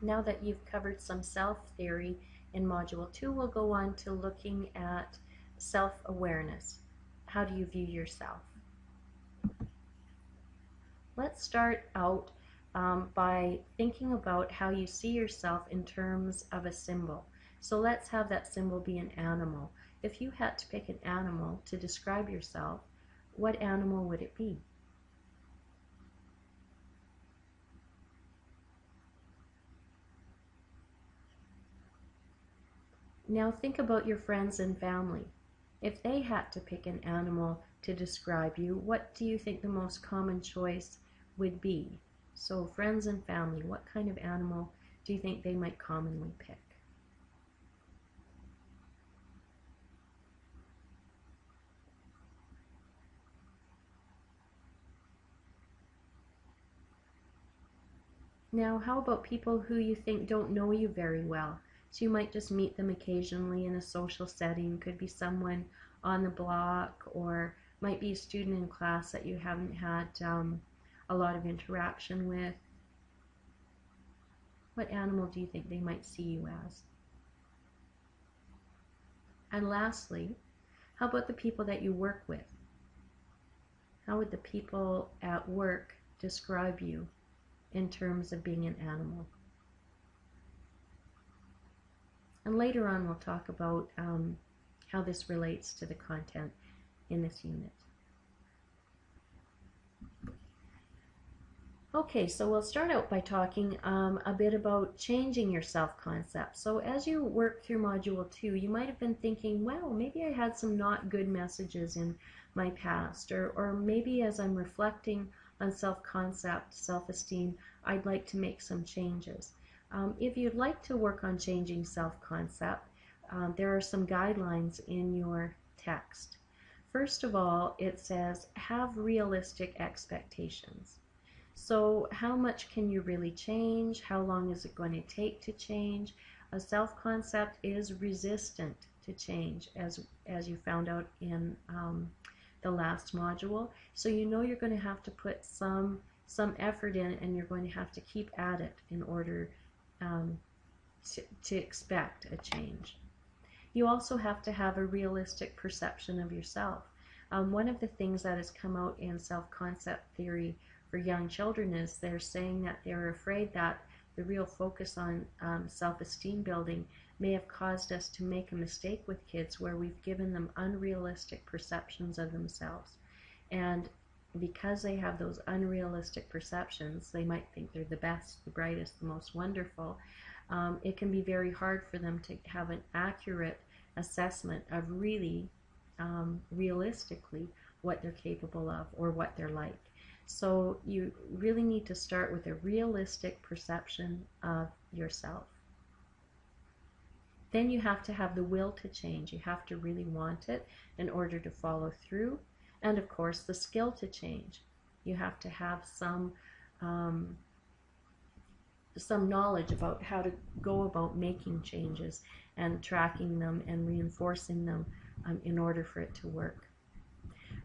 now that you've covered some self theory in Module 2, we'll go on to looking at self-awareness. How do you view yourself? Let's start out by thinking about how you see yourself in terms of a symbol. So let's have that symbol be an animal. If you had to pick an animal to describe yourself, what animal would it be? Now think about your friends and family. If they had to pick an animal to describe you, what do you think the most common choice would be? So friends and family, what kind of animal do you think they might commonly pick? Now, how about people who you think don't know you very well? So you might just meet them occasionally in a social setting. Could be someone on the block, or might be a student in class that you haven't had a lot of interaction with. What animal do you think they might see you as? And lastly, how about the people that you work with? How would the people at work describe you in terms of being an animal? And later on we'll talk about how this relates to the content in this unit. Okay, so we'll start out by talking a bit about changing your self-concept. So as you work through Module 2, you might have been thinking, well, maybe I had some not good messages in my past, or maybe as I'm reflecting on self-concept, self-esteem, I'd like to make some changes. If you'd like to work on changing self-concept, there are some guidelines in your text. First of all, it says, have realistic expectations. So how much can you really change? How long is it going to take to change? A self-concept is resistant to change, as you found out in the last module. So you know you're going to have to put some effort in, and you're going to have to keep at it in order to expect a change. You also have to have a realistic perception of yourself. One of the things that has come out in self-concept theory for young children is they're saying that they're afraid that the real focus on self-esteem building may have caused us to make a mistake with kids where we've given them unrealistic perceptions of themselves. And because they have those unrealistic perceptions, they might think they're the best, the brightest, the most wonderful. It can be very hard for them to have an accurate assessment of really, realistically, what they're capable of or what they're like. So you really need to start with a realistic perception of yourself. Then you have to have the will to change. You have to really want it in order to follow through. And of course, the skill to change. You have to have some knowledge about how to go about making changes and tracking them and reinforcing them in order for it to work.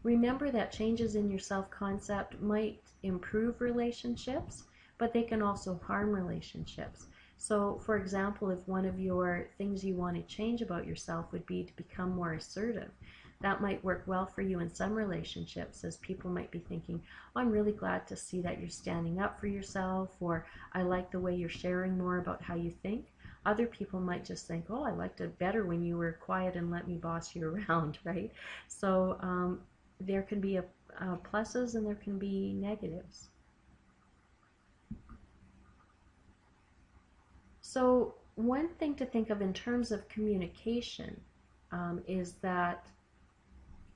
Remember that changes in your self-concept might improve relationships, but they can also harm relationships. So, for example, if one of your things you want to change about yourself would be to become more assertive, that might work well for you in some relationships, as people might be thinking, oh, I'm really glad to see that you're standing up for yourself, or I like the way you're sharing more about how you think. Other people might just think, oh, I liked it better when you were quiet and let me boss you around, right? So there can be pluses and there can be negatives. So one thing to think of in terms of communication is that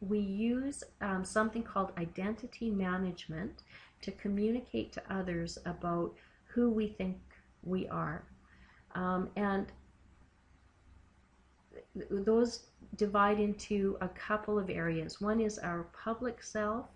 we use something called identity management to communicate to others about who we think we are. And those divide into a couple of areas. One is our public self,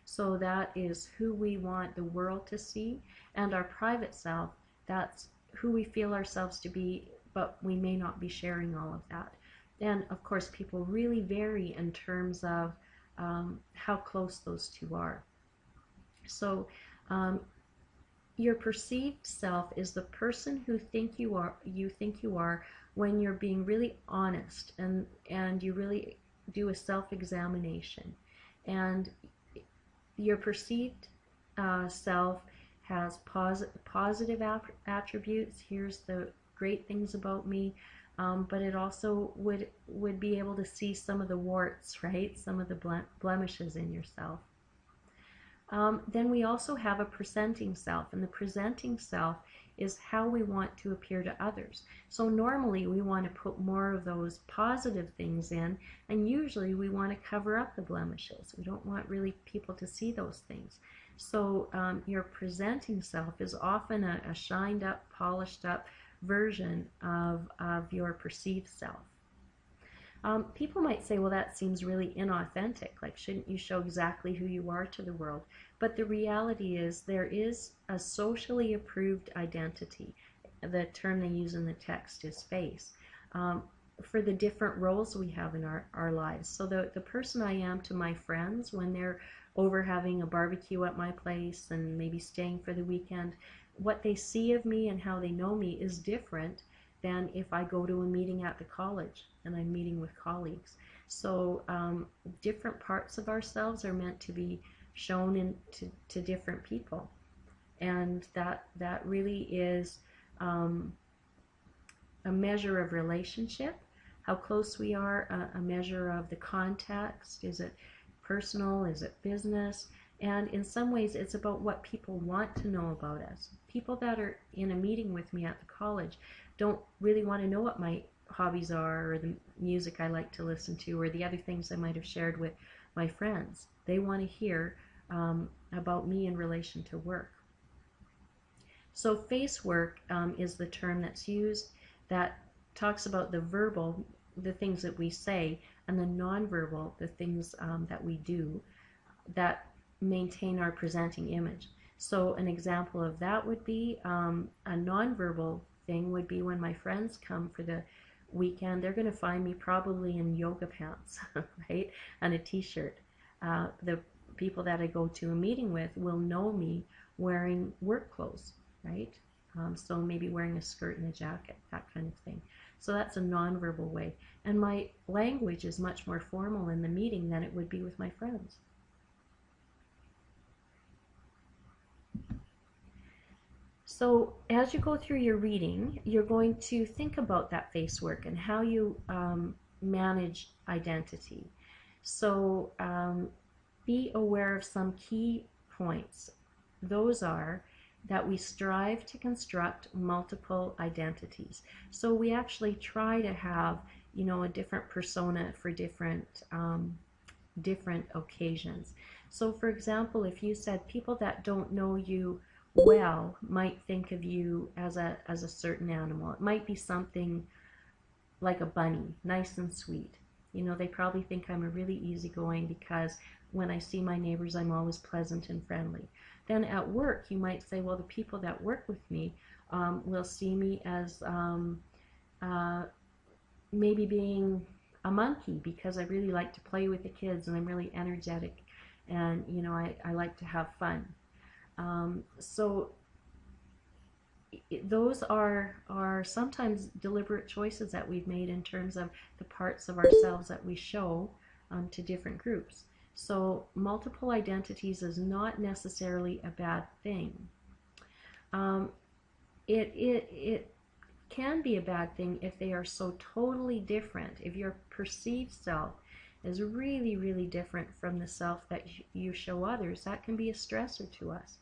so that is who we want the world to see, and our private self, that's who we feel ourselves to be, but we may not be sharing all of that. And of course, people really vary in terms of how close those two are. So your perceived self is the person who you think you are when you're being really honest and you really do a self-examination. And your perceived self has positive attributes. Here's the great things about me, but it also would be able to see some of the warts, right? Some of the blemishes in yourself. Then we also have a presenting self, and the presenting self is how we want to appear to others. So normally we want to put more of those positive things in, and usually we want to cover up the blemishes. We don't want really people to see those things. So your presenting self is often a shined up, polished up version of your perceived self. People might say, well, that seems really inauthentic. Like, shouldn't you show exactly who you are to the world? But the reality is there is a socially approved identity. The term they use in the text is face, for the different roles we have in our lives. So the person I am to my friends when they're over having a barbecue at my place and maybe staying for the weekend, what they see of me and how they know me is different than if I go to a meeting at the college and I'm meeting with colleagues. So different parts of ourselves are meant to be shown to different people. And that really is a measure of relationship, how close we are, a measure of the context. Is it personal? Is it business? And in some ways, it's about what people want to know about us. People that are in a meeting with me at the college don't really want to know what my hobbies are or the music I like to listen to or the other things I might have shared with my friends. They want to hear about me in relation to work. So face work is the term that's used that talks about the verbal, the things that we say, and the nonverbal, the things that we do that maintain our presenting image. So an example of that would be a nonverbal thing would be when my friends come for the weekend, they're going to find me probably in yoga pants, right, and a t-shirt. The people that I go to a meeting with will know me wearing work clothes, right? So maybe wearing a skirt and a jacket, that kind of thing. So that's a nonverbal way. And my language is much more formal in the meeting than it would be with my friends. So as you go through your reading, you're going to think about that face work and how you manage identity. So be aware of some key points. Those are that we strive to construct multiple identities. So we actually try to have, you know, a different persona for different occasions. So for example, if you said people that don't know you well might think of you as a certain animal. It might be something like a bunny, nice and sweet. You know, they probably think I'm a really easygoing because when I see my neighbors, I'm always pleasant and friendly. Then at work, you might say, well, the people that work with me will see me as maybe being a monkey because I really like to play with the kids and I'm really energetic and, you know, I like to have fun. So those are sometimes deliberate choices that we've made in terms of the parts of ourselves that we show to different groups. So multiple identities is not necessarily a bad thing. It can be a bad thing if they are so totally different. If your perceived self is really, really different from the self that you show others, that can be a stressor to us.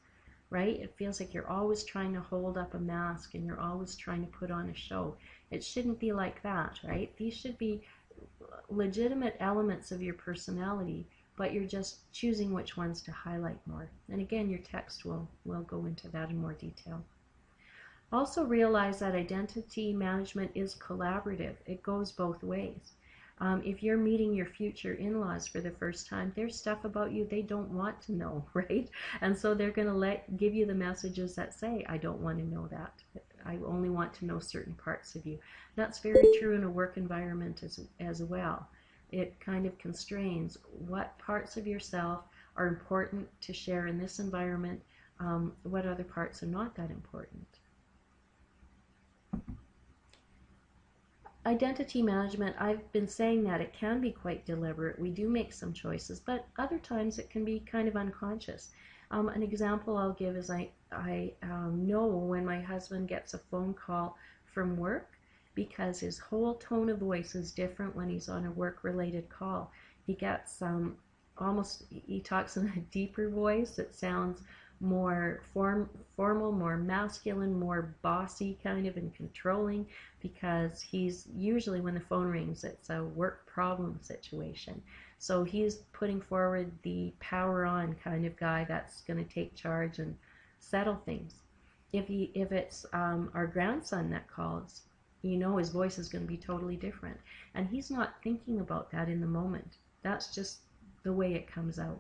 Right? It feels like you're always trying to hold up a mask and you're always trying to put on a show. It shouldn't be like that, right? These should be legitimate elements of your personality, but you're just choosing which ones to highlight more. And again, your text will go into that in more detail. Also realize that identity management is collaborative. It goes both ways. If you're meeting your future in-laws for the first time, there's stuff about you they don't want to know, right? And so they're going to give you the messages that say, I don't want to know that. I only want to know certain parts of you. That's very true in a work environment as well. It kind of constrains what parts of yourself are important to share in this environment, what other parts are not that important. Identity management, I've been saying that it can be quite deliberate. We do make some choices, but other times it can be kind of unconscious. An example I'll give is I know when my husband gets a phone call from work, because his whole tone of voice is different when he's on a work-related call. He gets he talks in a deeper voice that sounds more formal, more masculine, more bossy kind of, and controlling, because he's usually, when the phone rings, it's a work problem situation. So he's putting forward the power on kind of guy that's going to take charge and settle things. If it's our grandson that calls, his voice is going to be totally different, and he's not thinking about that in the moment. That's just the way it comes out.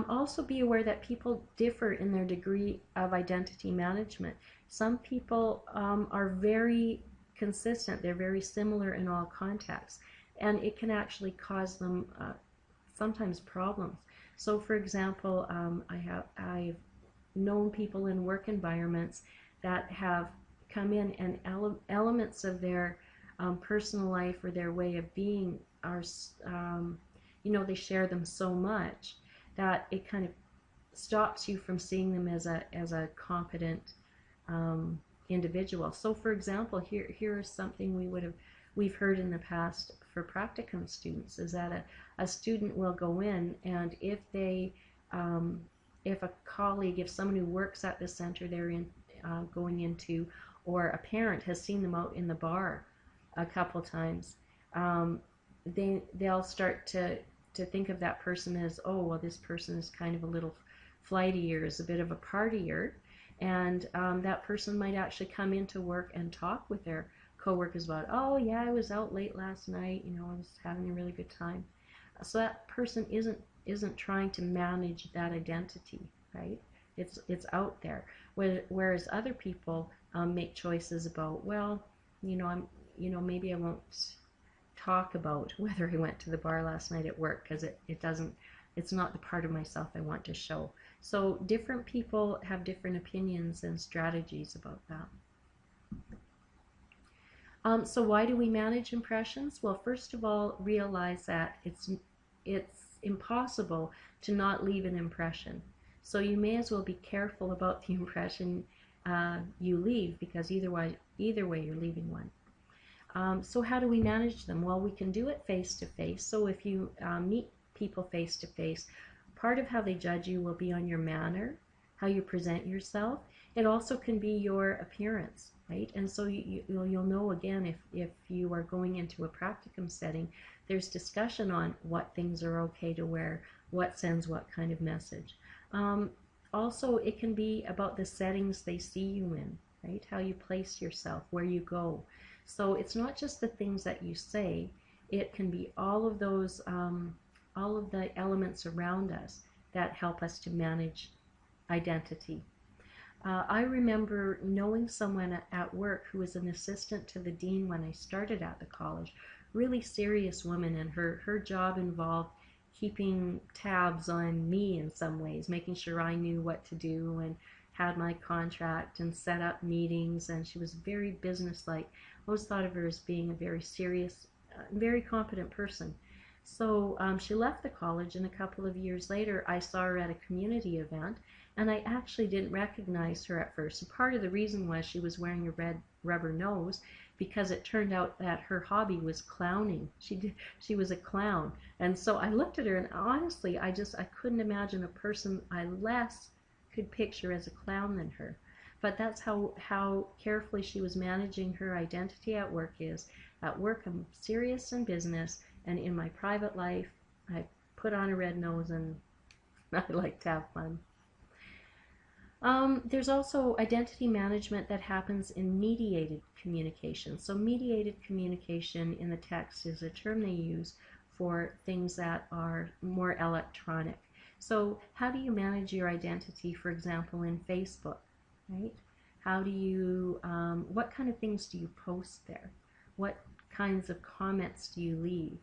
Also be aware that people differ in their degree of identity management. Some people are very consistent. They're very similar in all contexts, and it can actually cause them sometimes problems. So, for example, I've known people in work environments that have come in, and elements of their personal life or their way of being are, they share them so much that it kind of stops you from seeing them as a competent individual. So, for example, here is something we've heard in the past for practicum students, is that a student will go in, and if a colleague, if someone who works at the center they're going into, or a parent has seen them out in the bar a couple times, they'll start to think of that person as, oh, well, this person is kind of a little flighty, or is a bit of a partier, and that person might actually come into work and talk with their coworkers about, oh yeah, I was out late last night, I was having a really good time. So that person isn't trying to manage that identity, right? It's out there. Whereas other people make choices about, well, maybe I won't talk about whether I went to the bar last night at work, because it's not the part of myself I want to show. So different people have different opinions and strategies about that. So why do we manage impressions? Well, first of all, realize that it's impossible to not leave an impression. So you may as well be careful about the impression you leave, because either way you're leaving one. So how do we manage them? Well, we can do it face-to-face. So if you meet people face-to-face, part of how they judge you will be on your manner, how you present yourself. It also can be your appearance, right? And so you'll know, again, if you are going into a practicum setting, there's discussion on what things are okay to wear, what sends what kind of message. Also, it can be about the settings they see you in, right? How you place yourself, where you go. So it's not just the things that you say, it can be all of those, all of the elements around us that help us to manage identity. I remember knowing someone at work who was an assistant to the dean when I started at the college, really serious woman, and her job involved keeping tabs on me in some ways, making sure I knew what to do and had my contract and set up meetings, and she was very businesslike. I always thought of her as being a very serious, very competent person. So she left the college, and a couple of years later I saw her at a community event, and I actually didn't recognize her at first. And part of the reason was she was wearing a red rubber nose, because it turned out that her hobby was clowning. She was a clown. And so I looked at her, and honestly I couldn't imagine a person I less could picture as a clown than her. But that's how carefully she was managing her identity at work. At work I'm serious in business, and in my private life I put on a red nose and I like to have fun. There's also identity management that happens in mediated communication. So mediated communication in the text is a term they use for things that are more electronic. So how do you manage your identity, for example, in Facebook, right? How do you, what kind of things do you post there? What kinds of comments do you leave?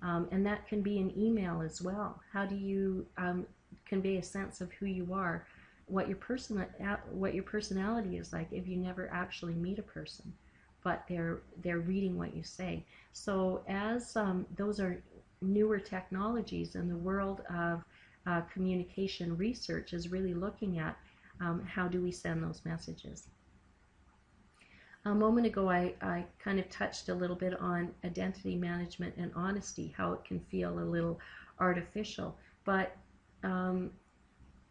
And that can be an email as well. How do you convey a sense of who you are what your personality is like if you never actually meet a person, but they're reading what you say. So as those are newer technologies, and the world of communication research is really looking at how do we send those messages. A moment ago, I kind of touched a little bit on identity management and honesty, how it can feel a little artificial, but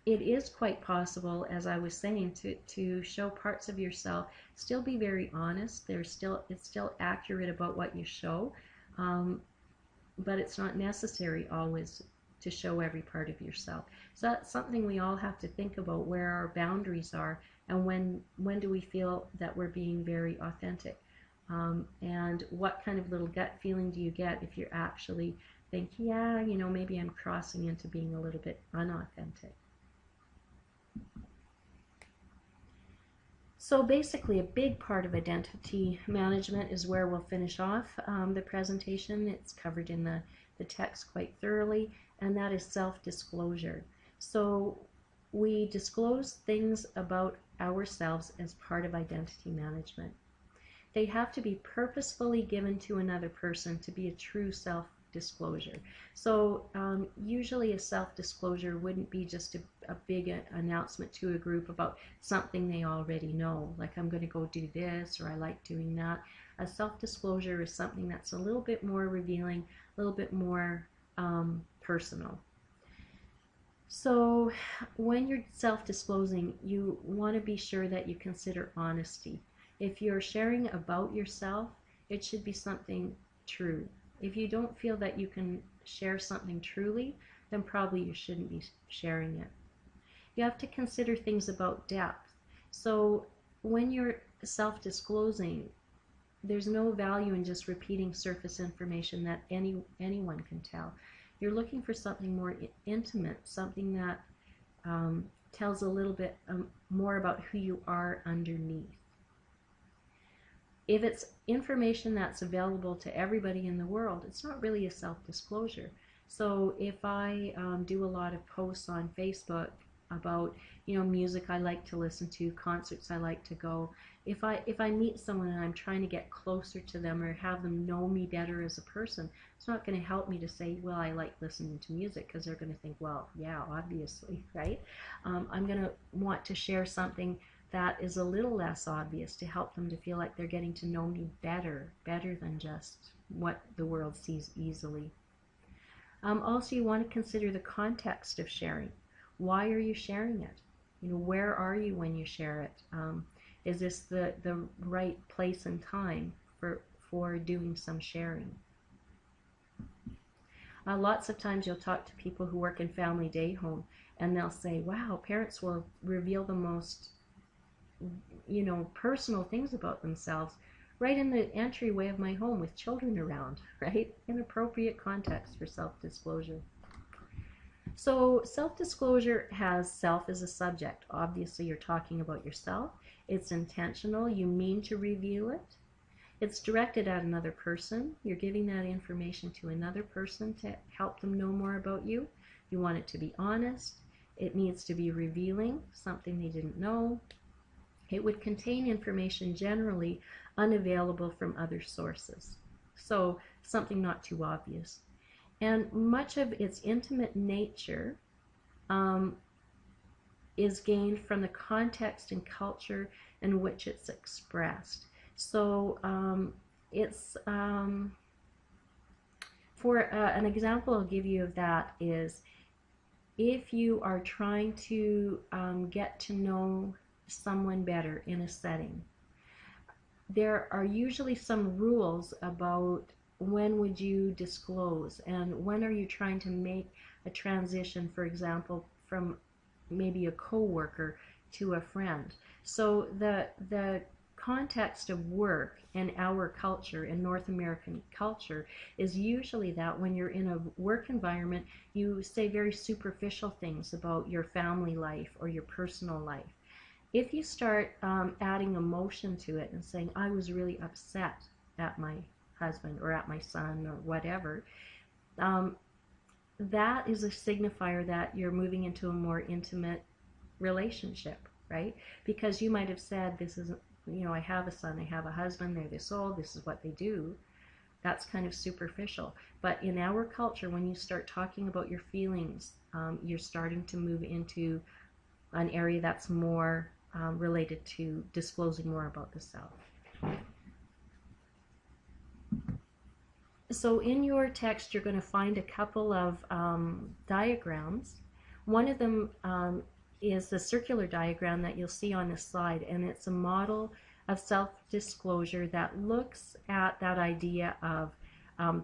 it is quite possible, as I was saying, to show parts of yourself, still be very honest. It's still accurate about what you show, but it's not necessary always to show every part of yourself. So that's something we all have to think about, where our boundaries are, and when do we feel that we're being very authentic, and what kind of little gut feeling do you get if you actually think, yeah, maybe I'm crossing into being a little bit unauthentic. So basically, a big part of identity management is where we'll finish off the presentation. It's covered in the text quite thoroughly, and that is self-disclosure. So we disclose things about ourselves as part of identity management. They have to be purposefully given to another person to be a true self-disclosure. So usually a self-disclosure wouldn't be just a big announcement to a group about something they already know, like I'm going to go do this, or I like doing that. A self-disclosure is something that's a little bit more revealing, a little bit more personal. So when you're self-disclosing, you want to be sure that you consider honesty. If you're sharing about yourself, it should be something true. If you don't feel that you can share something truly, then probably you shouldn't be sharing it. You have to consider things about depth. So when you're self-disclosing, there's no value in just repeating surface information that anyone can tell. You're looking for something more intimate, something that tells a little bit more about who you are underneath. If it's information that's available to everybody in the world, it's not really a self-disclosure. So if I do a lot of posts on Facebook about music I like to listen to, concerts I like to go, if I meet someone and I'm trying to get closer to them or have them know me better as a person, it's not going to help me to say, well, I like listening to music, because they're going to think, well, yeah, obviously, right? I'm going to want to share something that is a little less obvious to help them to feel like they're getting to know me better than just what the world sees easily. Also, you want to consider the context of sharing. Why are you sharing it? Where are you when you share it? Is this the right place and time for doing some sharing? Lots of times you'll talk to people who work in family day home, and they'll say, wow, parents will reveal the most personal things about themselves right in the entryway of my home with children around, right? Inappropriate context for self-disclosure. So self-disclosure has self as a subject. Obviously, you're talking about yourself. It's intentional. You mean to reveal it. It's directed at another person. You're giving that information to another person to help them know more about you. You want it to be honest. It needs to be revealing, something they didn't know. It would contain information generally unavailable from other sources. So something not too obvious. And much of its intimate nature is gained from the context and culture in which it's expressed. So it's, for an example I'll give you of that is, if you are trying to get to know someone better in a setting, there are usually some rules about when would you disclose, and when are you trying to make a transition, for example, from maybe a co-worker to a friend. So the context of work in our culture, in North American culture, is usually that when you're in a work environment, you say very superficial things about your family life or your personal life. If you start adding emotion to it and saying, I was really upset at my husband or at my son or whatever, that is a signifier that you're moving into a more intimate relationship, right? Because you might have said, this isn't, you know, I have a son, I have a husband, they're this old, this is what they do. That's kind of superficial. But in our culture, when you start talking about your feelings, you're starting to move into an area that's more related to disclosing more about the self. So in your text, you're going to find a couple of diagrams. One of them is the circular diagram that you'll see on this slide, and it's a model of self-disclosure that looks at that idea of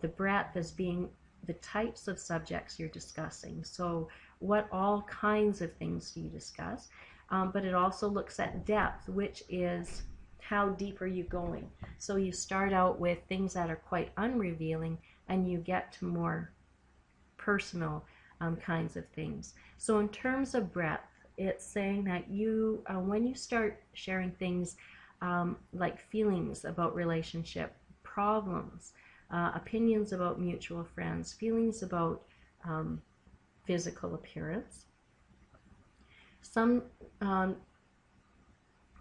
the breadth as being the types of subjects you're discussing. So what all kinds of things do you discuss? But it also looks at depth, which is how deep are you going. So you start out with things that are quite unrevealing, and you get to more personal kinds of things. So in terms of breadth, it's saying that you, when you start sharing things like feelings about relationship, problems, opinions about mutual friends, feelings about physical appearance,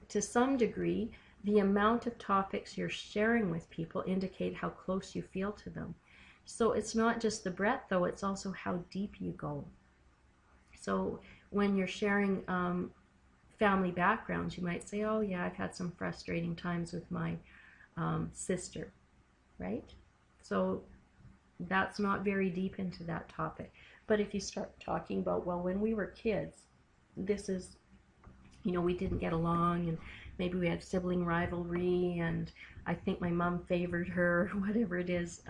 to some degree, the amount of topics you're sharing with people indicate how close you feel to them. So it's not just the breadth, though, it's also how deep you go. So when you're sharing family backgrounds, you might say, oh yeah, I've had some frustrating times with my sister, right? So that's not very deep into that topic. But if you start talking about, well, when we were kids, this is, you know, we didn't get along, and maybe we had sibling rivalry, and I think my mom favored her, whatever it is,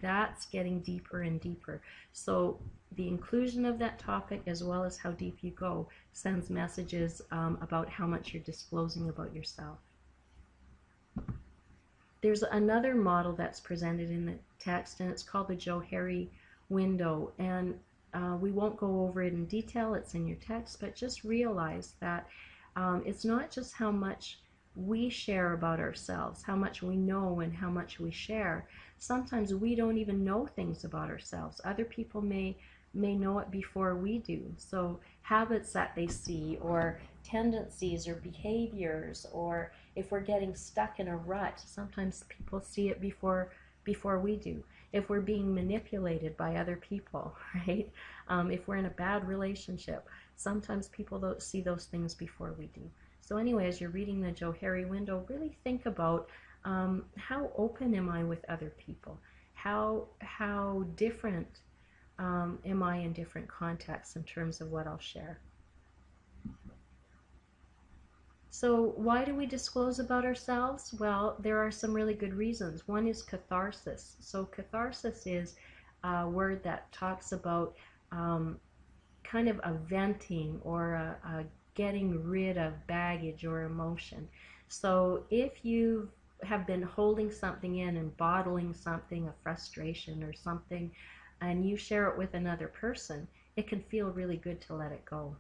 that's getting deeper and deeper. So the inclusion of that topic, as well as how deep you go, sends messages about how much you're disclosing about yourself. There's another model that's presented in the text, and it's called the Johari window, and we won't go over it in detail, it's in your text, but just realize that it's not just how much we share about ourselves, how much we know and how much we share. Sometimes we don't even know things about ourselves. Other people may know it before we do. So habits that they see, or tendencies or behaviors, or if we're getting stuck in a rut, sometimes people see it before we do. If we're being manipulated by other people, right? If we're in a bad relationship, sometimes people don't see those things before we do. So anyway, as you're reading the Johari window, really think about how open am I with other people? How different am I in different contexts in terms of what I'll share? So why do we disclose about ourselves? Well, there are some really good reasons. One is catharsis. So catharsis is a word that talks about kind of a venting, or a getting rid of baggage or emotion. So if you have been holding something in and bottling something, a frustration or something, and you share it with another person, it can feel really good to let it go.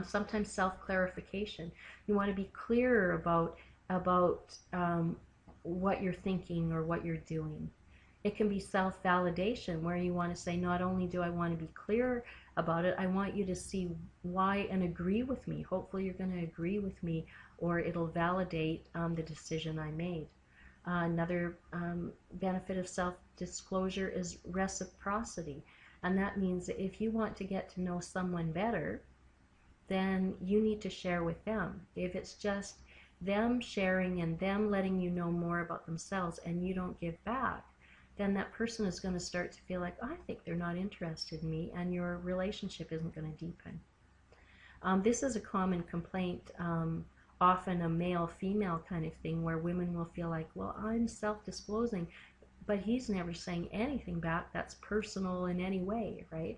Sometimes self-clarification. You want to be clearer about what you're thinking or what you're doing. It can be self-validation, where you want to say, not only do I want to be clear about it, I want you to see why and agree with me. Hopefully you're going to agree with me, or it'll validate the decision I made. Another benefit of self-disclosure is reciprocity. And that means that if you want to get to know someone better, then you need to share with them. If it's just them sharing and them letting you know more about themselves and you don't give back, then that person is going to start to feel like, oh, I think they're not interested in me, and your relationship isn't going to deepen. This is a common complaint, often a male-female kind of thing, where women will feel like, well, I'm self-disclosing, but he's never saying anything back that's personal in any way, right?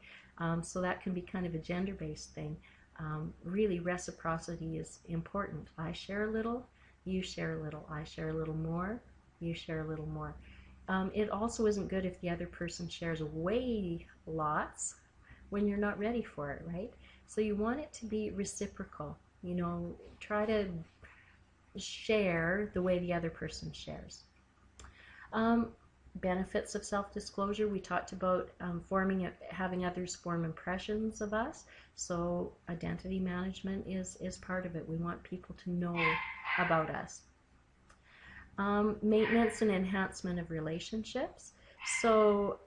So that can be kind of a gender-based thing. Really, reciprocity is important. I share a little, you share a little. I share a little more, you share a little more. It also isn't good if the other person shares way lots when you're not ready for it, right? So you want it to be reciprocal. You know, try to share the way the other person shares. benefits of self-disclosure. We talked about having others form impressions of us. So identity management is part of it. We want people to know about us. Maintenance and enhancement of relationships. So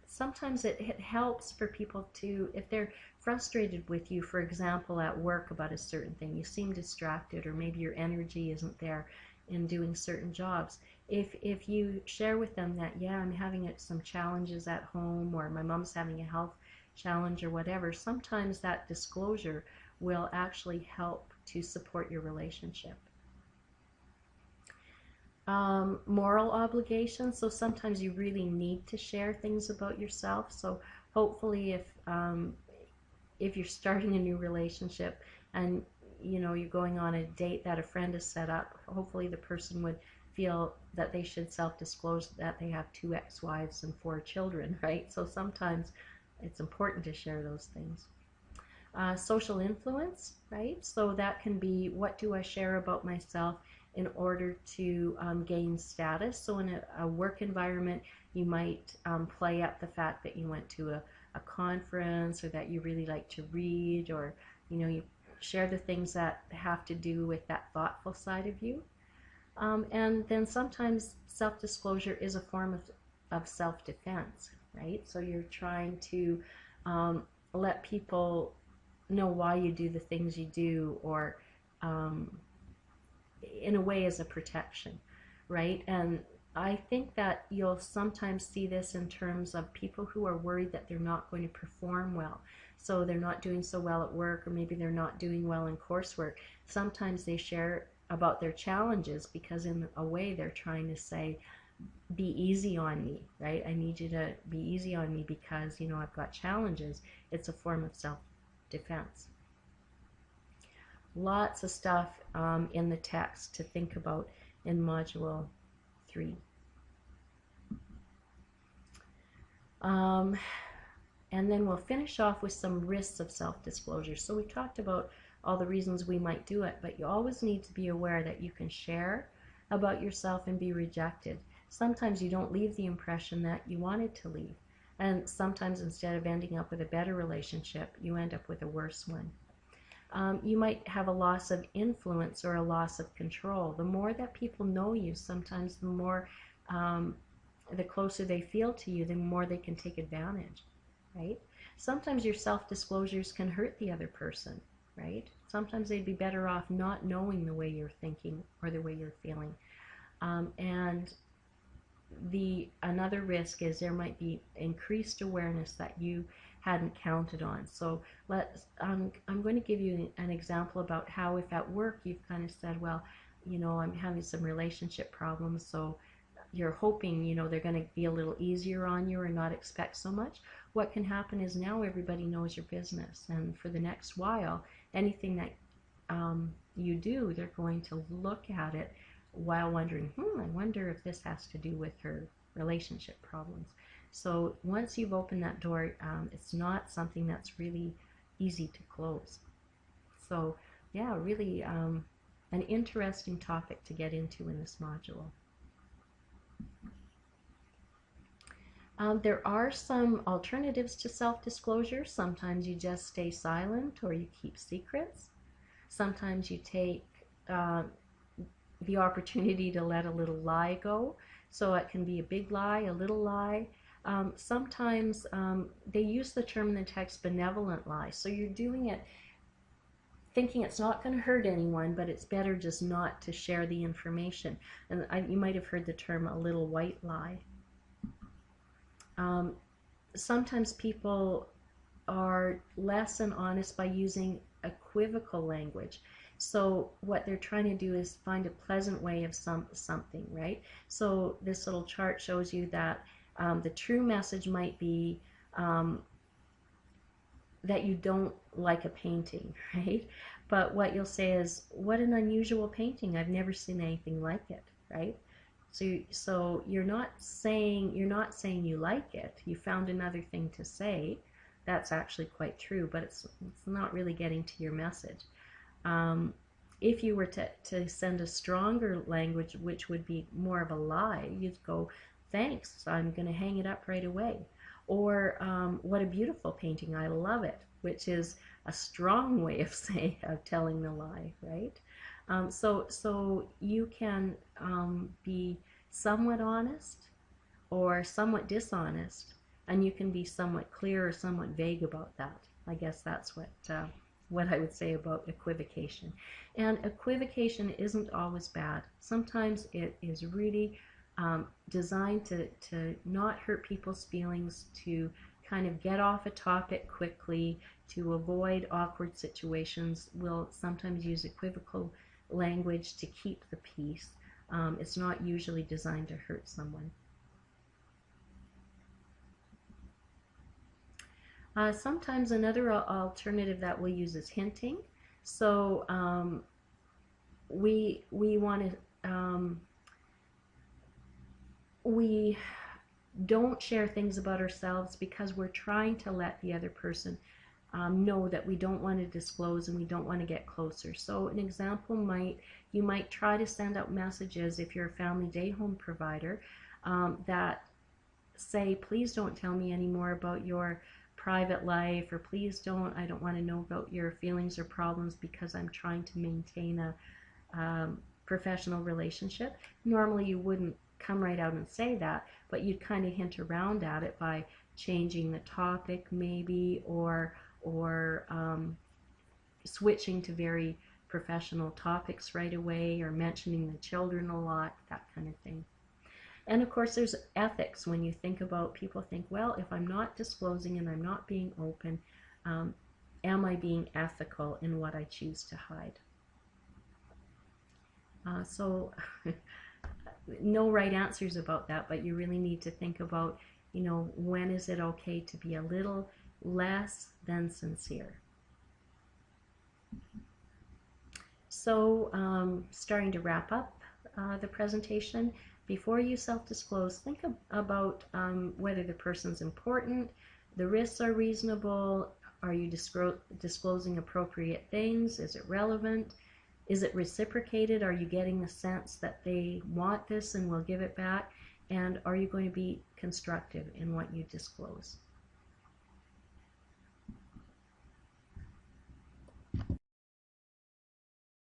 sometimes it helps for people to, if they're frustrated with you, for example, at work about a certain thing, you seem distracted, or maybe your energy isn't there in doing certain jobs. If you share with them that, yeah, I'm having some challenges at home, or my mom's having a health challenge or whatever, sometimes that disclosure will actually help to support your relationship. Moral obligations. So sometimes you really need to share things about yourself. So hopefully if you're starting a new relationship and you're going on a date that a friend has set up, hopefully the person would feel that they should self-disclose that they have 2 ex-wives and 4 children, right? So sometimes it's important to share those things. Social influence, right? So that can be, what do I share about myself in order to gain status? So in a work environment, you might play up the fact that you went to a conference, or that you really like to read, or you share the things that have to do with that thoughtful side of you. And then sometimes self-disclosure is a form of self-defense, right? So you're trying to let people know why you do the things you do, or in a way as a protection, right? And I think that you'll sometimes see this in terms of people who are worried that they're not going to perform well. So they're not doing so well at work, or maybe they're not doing well in coursework. Sometimes they share about their challenges because in a way they're trying to say, be easy on me, right? I need you to be easy on me because, I've got challenges. It's a form of self-defense. Lots of stuff in the text to think about in Module 3. And then we'll finish off with some risks of self-disclosure. So we talked about all the reasons we might do it, but you always need to be aware that you can share about yourself and be rejected. Sometimes you don't leave the impression that you wanted to leave. And sometimes instead of ending up with a better relationship, you end up with a worse one. You might have a loss of influence or a loss of control. The more that people know you, sometimes the more, the closer they feel to you, the more they can take advantage, right? Sometimes your self-disclosures can hurt the other person, right? Sometimes they'd be better off not knowing the way you're thinking or the way you're feeling. And another risk is there might be increased awareness that you hadn't counted on. So I'm going to give you an example about how, if at work you've kind of said, well, I'm having some relationship problems, so you're hoping, they're going to be a little easier on you or not expect so much. What can happen is now everybody knows your business, and for the next while, anything that you do, they're going to look at it while wondering, I wonder if this has to do with her relationship problems. So once you've opened that door, it's not something that's really easy to close. So yeah, really an interesting topic to get into in this module. There are some alternatives to self-disclosure. Sometimes you just stay silent or you keep secrets. Sometimes you take the opportunity to let a little lie go. So it can be a big lie, a little lie. Sometimes they use the term in the text benevolent lie. So you're doing it thinking it's not going to hurt anyone, but it's better just not to share the information. And you might have heard the term a little white lie. Sometimes people are less than honest by using equivocal language. So what they're trying to do is find a pleasant way of something, right? So this little chart shows you that the true message might be that you don't like a painting, right? But what you'll say is, what an unusual painting. I've never seen anything like it, right? So you're not saying you like it. You found another thing to say. That's actually quite true, but it's not really getting to your message. If you were to send a stronger language, which would be more of a lie, you'd go, thanks, I'm going to hang it up right away. Or what a beautiful painting, I love it, which is a strong way of saying, of telling the lie, right? So you can be somewhat honest or somewhat dishonest, and you can be somewhat clear or somewhat vague about that. I guess that's what I would say about equivocation. And equivocation isn't always bad. Sometimes it is really designed to not hurt people's feelings, to kind of get off a topic quickly, to avoid awkward situations. We'll sometimes use equivocal language to keep the peace. It's not usually designed to hurt someone. Sometimes another alternative that we'll use is hinting. So we want to we don't share things about ourselves because we're trying to let the other person know that we don't want to disclose and we don't want to get closer. So an example you might try to send out messages if you're a family day home provider that say, please don't tell me any more about your private life, or please don't, I don't want to know about your feelings or problems because I'm trying to maintain a professional relationship. Normally you wouldn't come right out and say that, but you'd kind of hint around at it by changing the topic maybe, or switching to very professional topics right away, or mentioning the children a lot, that kind of thing. And of course there's ethics. When you think about, people think, well, if I'm not disclosing and I'm not being open, am I being ethical in what I choose to hide? So no right answers about that, but you really need to think about, when is it okay to be a little less than sincere? So starting to wrap up the presentation, before you self-disclose, think about whether the person's important, the risks are reasonable, are you disclosing appropriate things, is it relevant, is it reciprocated, are you getting the sense that they want this and will give it back, and are you going to be constructive in what you disclose?